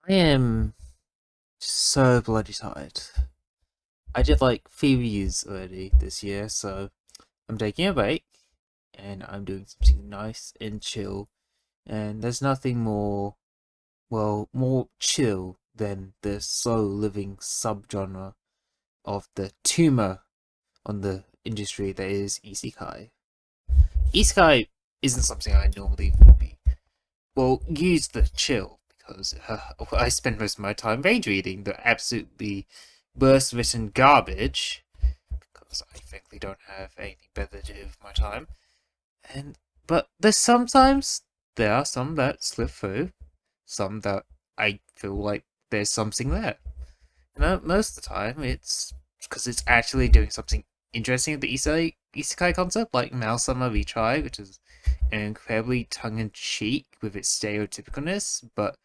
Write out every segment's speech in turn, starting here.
I am so bloody tired. I did like 3 reviews already this year, so I'm taking a break and I'm doing something nice and chill. And there's nothing more chill than the slow living subgenre of the tumor on the industry that is isekai. Isekai isn't something I normally would be, use the chill because I spend most of my time rage reading the absolutely worst written garbage because I frankly don't have anything better to do with my time. And but there are some that slip through, some that I feel like there's something there. Most of the time it's because it's actually doing something interesting with the isekai concept, like Mail-sama Retry, which is incredibly tongue-in-cheek with its stereotypicalness, but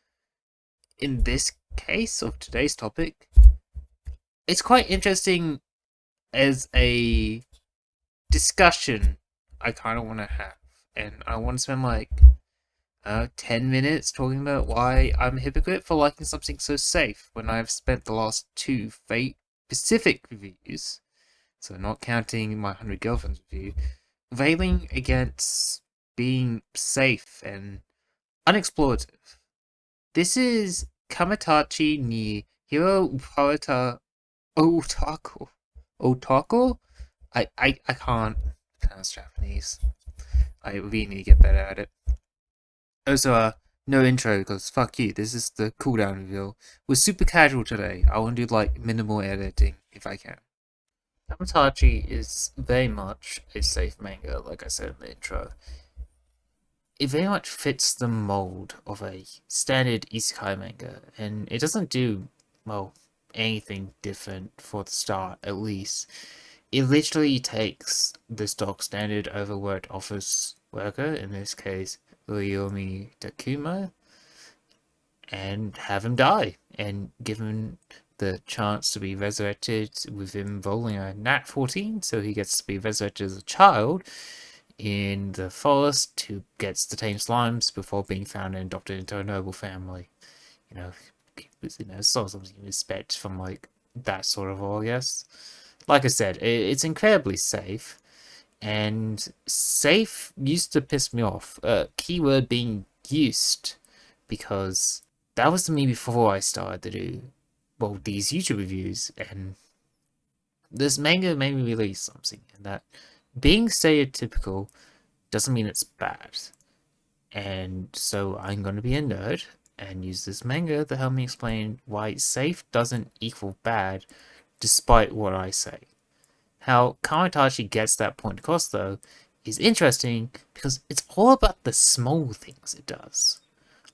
in this case of today's topic, it's quite interesting as a discussion I kind of want to have. And I want to spend like 10 minutes talking about why I'm a hypocrite for liking something so safe when I've spent the last two Fate Pacific reviews, so not counting my 100 Girlfriends review, railing against being safe and unexplorative. This is Kamatachi ni Hiro Parata Otako. Otako? I can't pronounce Japanese. I really need to get better at it. Also, no intro because fuck you. This is the cooldown reveal. We're super casual today. I want to do like minimal editing if I can. Kamatachi is very much a safe manga, like I said in the intro. It very much fits the mold of a standard isekai manga, and it doesn't do, well, anything different for the start, at least. It literally takes the stock standard overworked office worker, in this case, Ryomi Takuma, and have him die, and give him the chance to be resurrected with him rolling a nat 14, so he gets to be resurrected as a child in the forest who gets to tame slimes before being found and adopted into a noble family. You know, sort of something you expect from like that sort of role, I guess. Like I said, it's incredibly safe, and safe used to piss me off. Keyword being used, because that was me before I started to do these YouTube reviews, and this manga made me realize something, and that being stereotypical doesn't mean it's bad. And so I'm going to be a nerd and use this manga to help me explain why safe doesn't equal bad, despite what I say. How Kamatachi gets that point across, though, is interesting because it's all about the small things it does.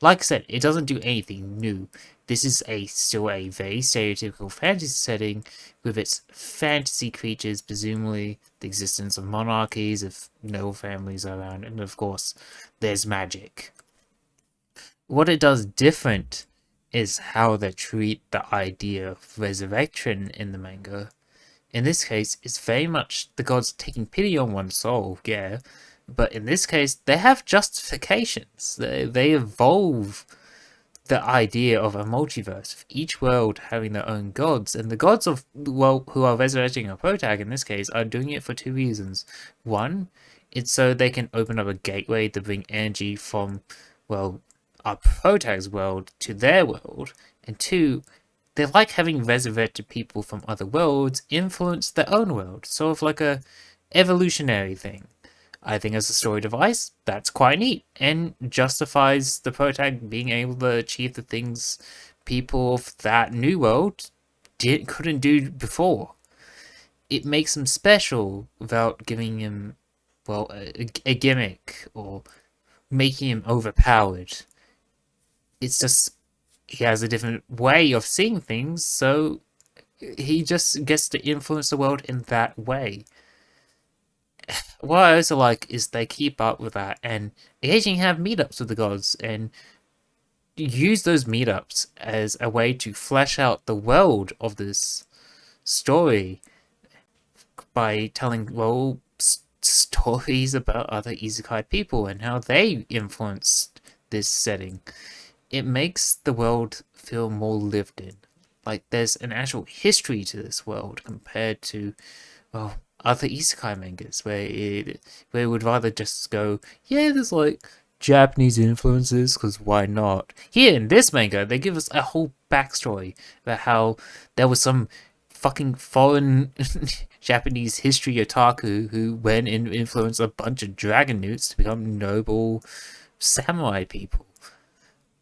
Like I said, it doesn't do anything new. This is still a very stereotypical fantasy setting with its fantasy creatures, presumably the existence of monarchies, if noble families are around, and of course, there's magic. What it does different is how they treat the idea of resurrection in the manga. In this case, it's very much the gods taking pity on one's soul, yeah, but in this case, they have justifications. They evolve the idea of a multiverse, of each world having their own gods, and the gods of, well, who are resurrecting a protag in this case, are doing it for two reasons. One, it's so they can open up a gateway to bring energy from, well, our protag's world to their world, and two, they like having resurrected people from other worlds influence their own world, sort of like a evolutionary thing. I think as a story device, that's quite neat and justifies the protag being able to achieve the things people of that new world couldn't do before. It makes him special without giving him, well, a gimmick or making him overpowered. It's just he has a different way of seeing things, so he just gets to influence the world in that way. What I also like is they keep up with that and occasionally have meetups with the gods and use those meetups as a way to flesh out the world of this story by telling, well, stories about other isekai people and how they influenced this setting. it makes the world feel more lived in. Like there's an actual history to this world compared to, well, other isekai mangas where it would rather just go, yeah, there's like Japanese influences, because why not? Here in this manga, they give us a whole backstory about how there was some fucking foreign Japanese history otaku who went and influenced a bunch of dragon newts to become noble samurai people.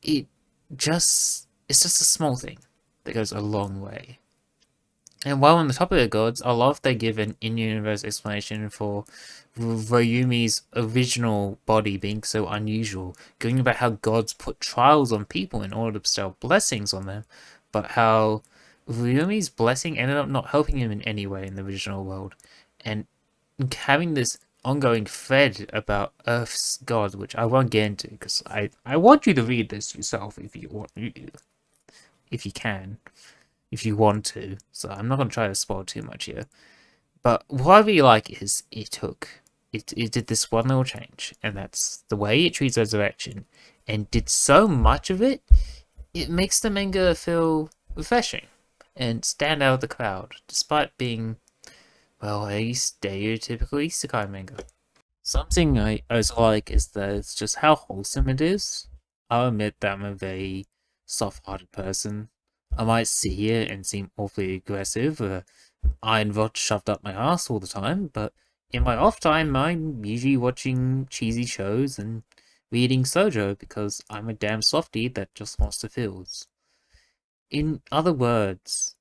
It it's just a small thing that goes a long way. And while on the topic of gods, I love they give an in-universe explanation for Ryumi's original body being so unusual, going about how gods put trials on people in order to bestow blessings on them, but how Ryumi's blessing ended up not helping him in any way in the original world. And having this ongoing thread about Earth's gods, which I won't get into because I want you to read this yourself if you can, if you want to. So I'm not going to try to spoil too much here. But what I really like is it did this one little change, and that's the way it treats resurrection, and did so much of it, it makes the manga feel refreshing and stand out of the crowd, despite being, well, a stereotypical isekai manga. Something I also like is that it's just how wholesome it is. I'll admit that I'm a very soft-hearted person. I might sit here and seem awfully aggressive, iron rod shoved up my ass all the time, but in my off time, I'm usually watching cheesy shows and reading Sojo because I'm a damn softie that just wants to feels. In other words,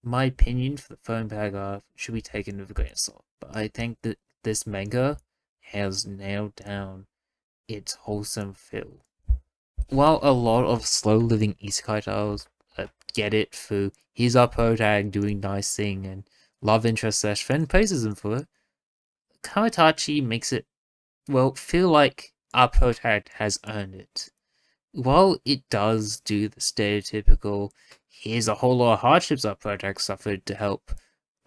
my opinion for the phone paragraph should be taken with a grain of salt, but I think that this manga has nailed down its wholesome feel. While a lot of slow living isekai tales get it through here's our protag doing nice thing and love interest slash friend praises him for it, Kawatachi makes it, well, feel like our protag has earned it. While it does do the stereotypical here's a whole lot of hardships our protag suffered to help,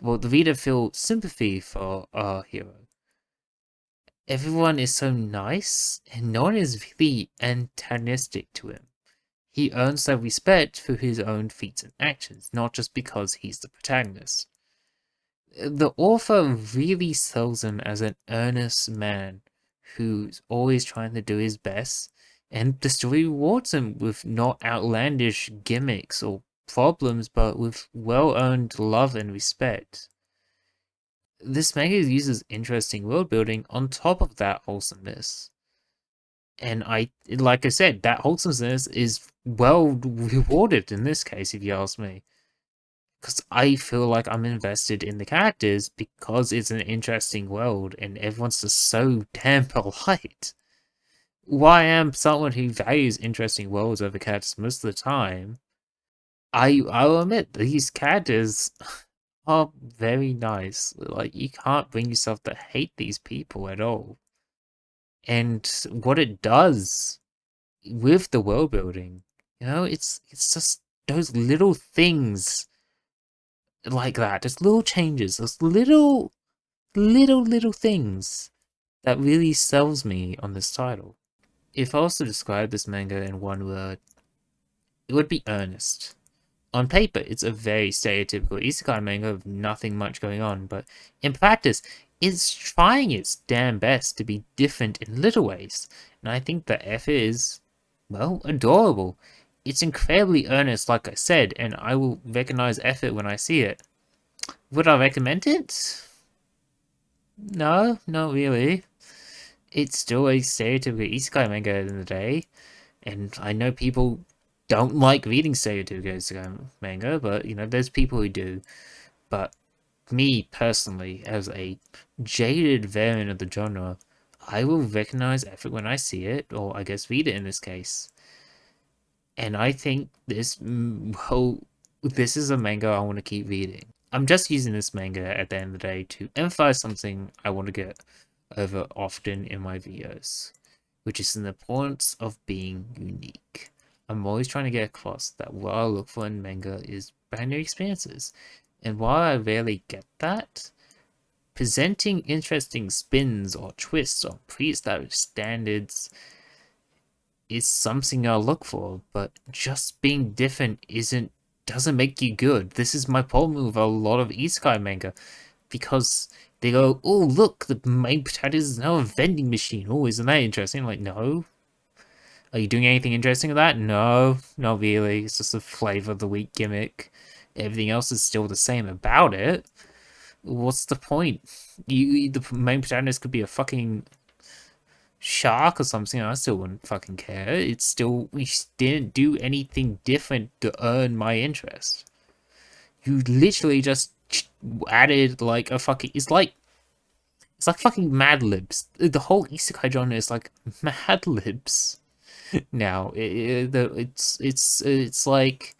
well, the reader feel sympathy for our hero. Everyone is so nice, and no one is really antagonistic to him. He earns their respect through his own feats and actions, not just because he's the protagonist. The author really sells him as an earnest man who's always trying to do his best, and the story rewards him with not outlandish gimmicks or problems, but with well-earned love and respect. This manga uses interesting world building on top of that wholesomeness. And like I said, that wholesomeness is well rewarded in this case, if you ask me. Because I feel like I'm invested in the characters because it's an interesting world and everyone's just so damn polite. While I am someone who values interesting worlds over characters most of the time, I'll admit these characters are very nice. Like, you can't bring yourself to hate these people at all. And what it does with the world building, it's just those little things like that, just little changes, those little things that really sells me on this title. If I was to describe this manga in one word, it would be earnest. On paper, it's a very stereotypical isekai manga with nothing much going on, but in practice, it's trying its damn best to be different in little ways, and I think the effort is, well, adorable. It's incredibly earnest, like I said, and I will recognize effort when I see it. Would I recommend it? No, not really. It's still a stereotypical isekai manga at the end of the day, and I know people don't like reading stereotypical isekai manga, but there's people who do. But me personally, as a jaded variant of the genre, I will recognize effort when I see it, or I guess read it in this case. And I think this is a manga I want to keep reading. I'm just using this manga at the end of the day to emphasize something I want to get over often in my videos, which is the importance of being unique. I'm always trying to get across that what I look for in manga is brand new experiences, and while I rarely get that, presenting interesting spins or twists on pre-established standards is something I'll look for, but just being different doesn't make you good. This is my problem with a lot of isekai manga, because they go, oh look, the main protagonist is now a vending machine. Oh, isn't that interesting? I'm like, no. Are you doing anything interesting with that? No, not really. It's just a flavor of the week gimmick. Everything else is still the same about it. What's the point? The main protagonist could be a fucking shark or something. I still wouldn't fucking care. It's still, we didn't do anything different to earn my interest. You literally just added like a fucking, it's like fucking Mad Libs. The whole isekai genre is like Mad Libs now. It's like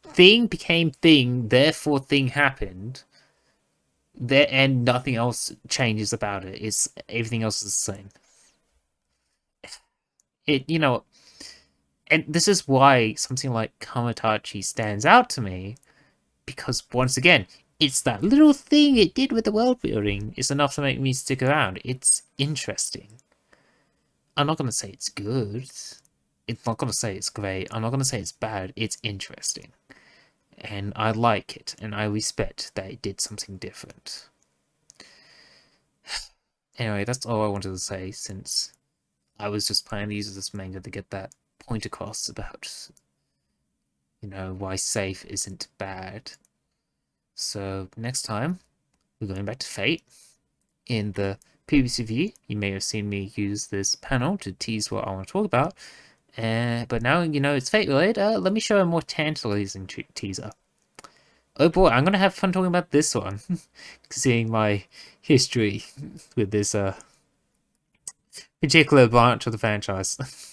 thing became thing, therefore thing happened. There, and nothing else changes about it. It's everything else is the same. And this is why something like Kamatachi stands out to me, because once again, it's that little thing it did with the world building is enough to make me stick around. It's interesting. I'm not gonna say it's good. It's not gonna say it's great. I'm not gonna say it's bad. It's interesting. And I like it, and I respect that it did something different. Anyway, that's all I wanted to say, since I was just planning to use this manga to get that point across about, why safe isn't bad. So next time, we're going back to Fate. In the previous review, you may have seen me use this panel to tease what I want to talk about. But now it's Fate related, let me show a more tantalizing teaser. Oh boy, I'm going to have fun talking about this one, seeing my history with this particular branch of the franchise.